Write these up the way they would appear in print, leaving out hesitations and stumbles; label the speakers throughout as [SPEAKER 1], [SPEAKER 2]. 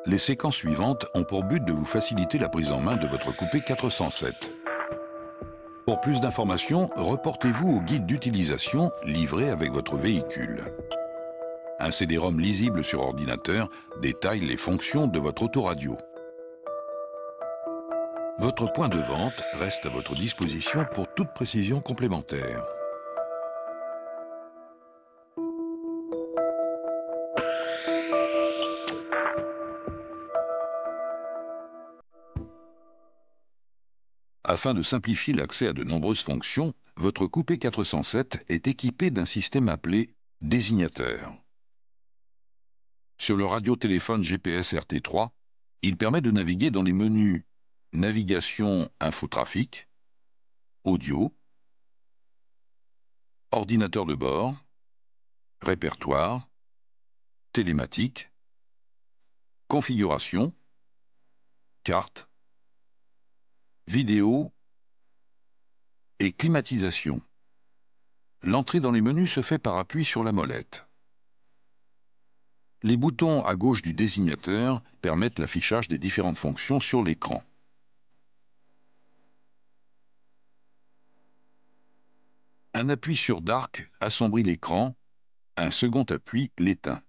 [SPEAKER 1] Les séquences suivantes ont pour but de vous faciliter la prise en main de votre coupé 407. Pour plus d'informations, reportez-vous au guide d'utilisation livré avec votre véhicule. Un CD-ROM lisible sur ordinateur détaille les fonctions de votre autoradio. Votre point de vente reste à votre disposition pour toute précision complémentaire. Afin de simplifier l'accès à de nombreuses fonctions, votre coupé 407 est équipé d'un système appelé désignateur. Sur le radio-téléphone GPS RT3, il permet de naviguer dans les menus Navigation infotrafic, Audio, Ordinateur de bord, Répertoire, Télématique, Configuration, Carte, Vidéo et Climatisation. L'entrée dans les menus se fait par appui sur la molette. Les boutons à gauche du désignateur permettent l'affichage des différentes fonctions sur l'écran. Un appui sur Dark assombrit l'écran, un second appui l'éteint.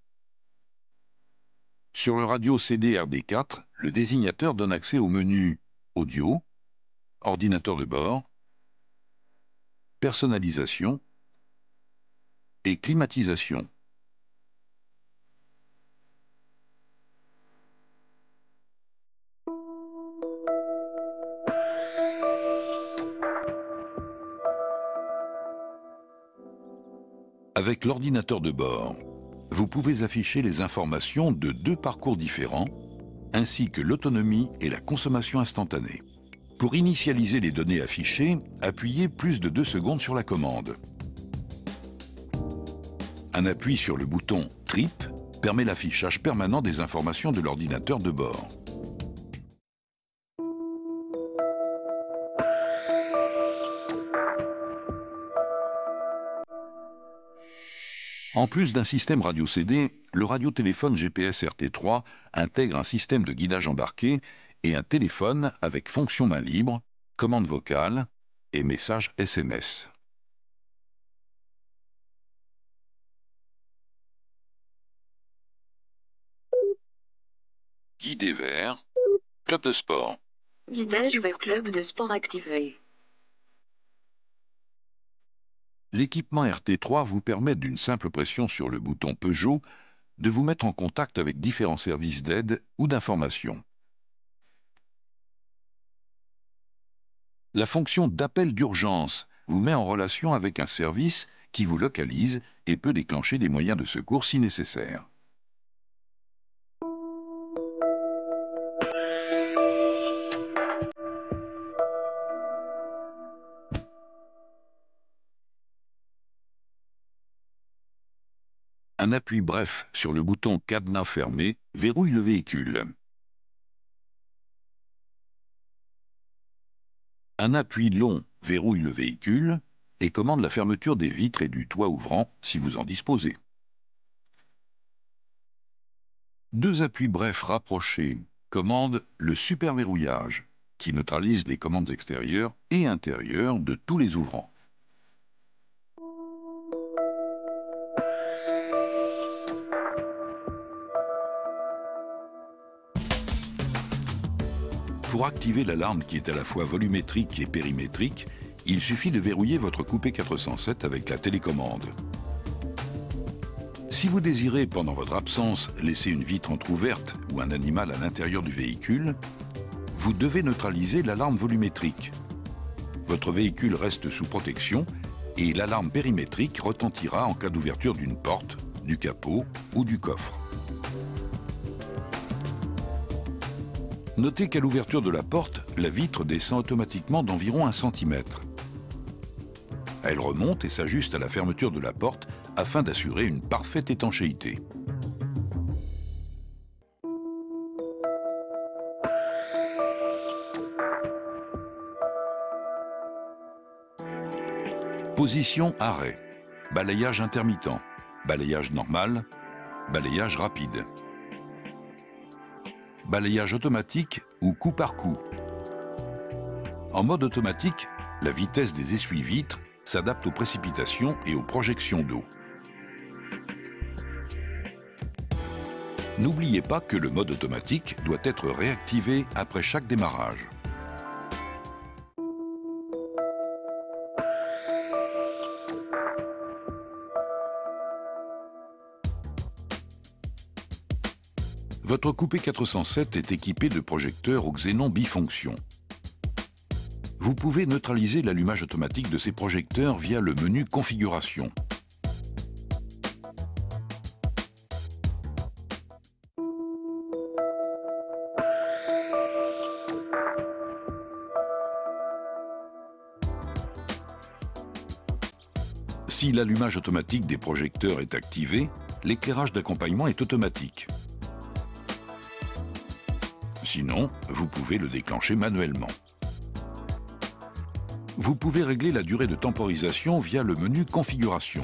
[SPEAKER 1] Sur le radio CD RD4, le désignateur donne accès au menu Audio, Ordinateur de bord, Personnalisation et Climatisation. Avec l'ordinateur de bord, vous pouvez afficher les informations de deux parcours différents, ainsi que l'autonomie et la consommation instantanée. Pour initialiser les données affichées, appuyez plus de 2 secondes sur la commande. Un appui sur le bouton Trip permet l'affichage permanent des informations de l'ordinateur de bord. En plus d'un système radio-CD, le radiotéléphone GPS RT3 intègre un système de guidage embarqué et un téléphone avec fonction main libre, commande vocale et message SMS. Guidé vers Club de sport.
[SPEAKER 2] Guidage vers club de sport activé.
[SPEAKER 1] L'équipement RT3 vous permet d'une simple pression sur le bouton Peugeot de vous mettre en contact avec différents services d'aide ou d'information. La fonction d'appel d'urgence vous met en relation avec un service qui vous localise et peut déclencher des moyens de secours si nécessaire. Un appui bref sur le bouton cadenas fermé verrouille le véhicule. Un appui long verrouille le véhicule et commande la fermeture des vitres et du toit ouvrant si vous en disposez. Deux appuis brefs rapprochés commandent le super verrouillage, qui neutralise les commandes extérieures et intérieures de tous les ouvrants. Pour activer l'alarme qui est à la fois volumétrique et périmétrique, il suffit de verrouiller votre coupé 407 avec la télécommande. Si vous désirez, pendant votre absence, laisser une vitre entrouverte ou un animal à l'intérieur du véhicule, vous devez neutraliser l'alarme volumétrique. Votre véhicule reste sous protection et l'alarme périmétrique retentira en cas d'ouverture d'une porte, du capot ou du coffre. Notez qu'à l'ouverture de la porte, la vitre descend automatiquement d'environ 1 cm. Elle remonte et s'ajuste à la fermeture de la porte afin d'assurer une parfaite étanchéité. Position arrêt, balayage intermittent, balayage normal, balayage rapide. balayage automatique ou coup par coup. En mode automatique, la vitesse des essuie-vitres s'adapte aux précipitations et aux projections d'eau. N'oubliez pas que le mode automatique doit être réactivé après chaque démarrage. Votre coupé 407 est équipé de projecteurs au xénon bifonction. Vous pouvez neutraliser l'allumage automatique de ces projecteurs via le menu Configuration. Si l'allumage automatique des projecteurs est activé, l'éclairage d'accompagnement est automatique. Sinon, vous pouvez le déclencher manuellement. Vous pouvez régler la durée de temporisation via le menu Configuration.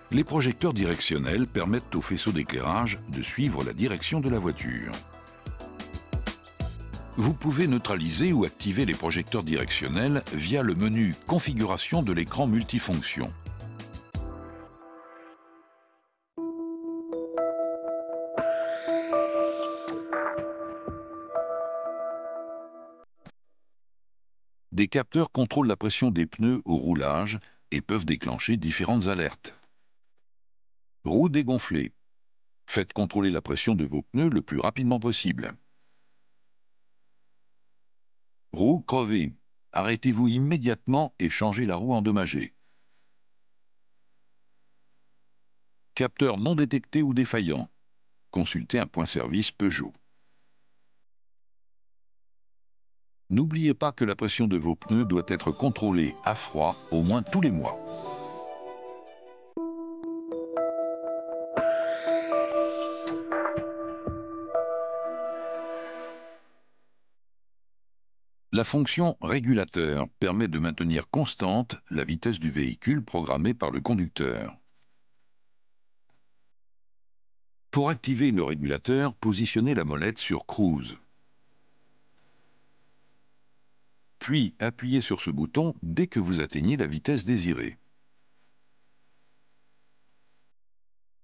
[SPEAKER 1] Les projecteurs directionnels permettent au faisceau d'éclairage de suivre la direction de la voiture. Vous pouvez neutraliser ou activer les projecteurs directionnels via le menu Configuration de l'écran multifonction. Des capteurs contrôlent la pression des pneus au roulage et peuvent déclencher différentes alertes. Roues dégonflées. Faites contrôler la pression de vos pneus le plus rapidement possible. Roue crevée. Arrêtez-vous immédiatement et changez la roue endommagée. Capteur non détecté ou défaillant. Consultez un point service Peugeot. N'oubliez pas que la pression de vos pneus doit être contrôlée à froid au moins tous les mois. La fonction régulateur permet de maintenir constante la vitesse du véhicule programmée par le conducteur. Pour activer le régulateur, positionnez la molette sur Cruise. Puis appuyez sur ce bouton dès que vous atteignez la vitesse désirée.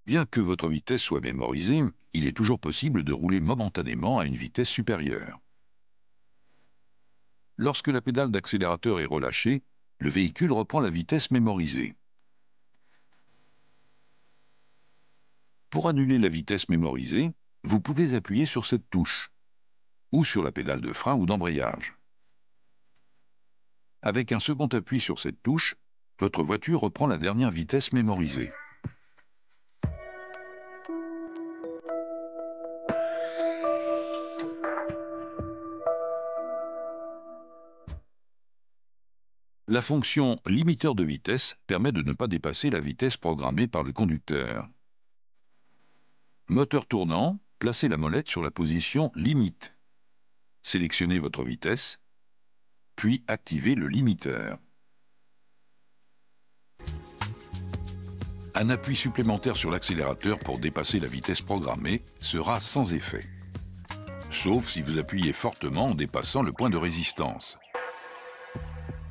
[SPEAKER 1] Bien que votre vitesse soit mémorisée, il est toujours possible de rouler momentanément à une vitesse supérieure. Lorsque la pédale d'accélérateur est relâchée, le véhicule reprend la vitesse mémorisée. Pour annuler la vitesse mémorisée, vous pouvez appuyer sur cette touche, ou sur la pédale de frein ou d'embrayage. Avec un second appui sur cette touche, votre voiture reprend la dernière vitesse mémorisée. La fonction limiteur de vitesse permet de ne pas dépasser la vitesse programmée par le conducteur. Moteur tournant, placez la molette sur la position limite. Sélectionnez votre vitesse, puis activez le limiteur. Un appui supplémentaire sur l'accélérateur pour dépasser la vitesse programmée sera sans effet. Sauf si vous appuyez fortement en dépassant le point de résistance.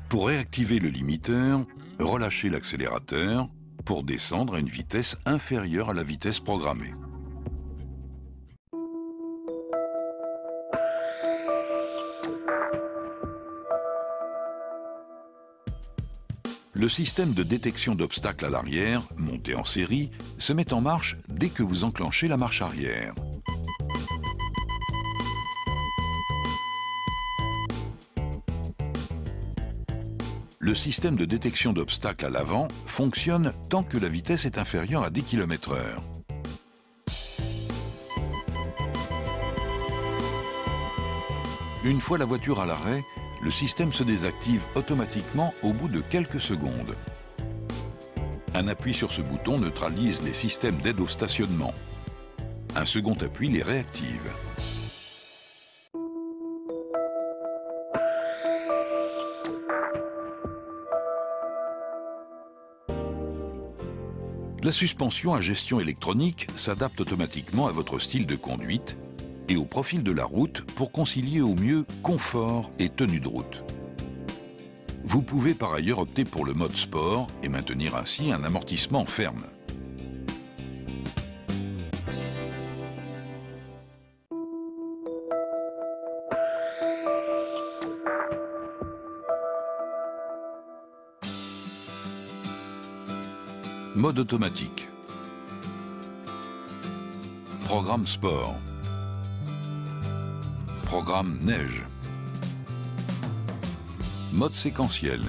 [SPEAKER 1] Pour réactiver le limiteur, relâchez l'accélérateur pour descendre à une vitesse inférieure à la vitesse programmée. Le système de détection d'obstacles à l'arrière, monté en série, se met en marche dès que vous enclenchez la marche arrière. Le système de détection d'obstacles à l'avant fonctionne tant que la vitesse est inférieure à 10 km/h. Une fois la voiture à l'arrêt, le système se désactive automatiquement au bout de quelques secondes. Un appui sur ce bouton neutralise les systèmes d'aide au stationnement. Un second appui les réactive. La suspension à gestion électronique s'adapte automatiquement à votre style de conduite et au profil de la route pour concilier au mieux confort et tenue de route. Vous pouvez par ailleurs opter pour le mode sport et maintenir ainsi un amortissement ferme. Mode automatique. Programme sport. Programme neige. Mode séquentiel.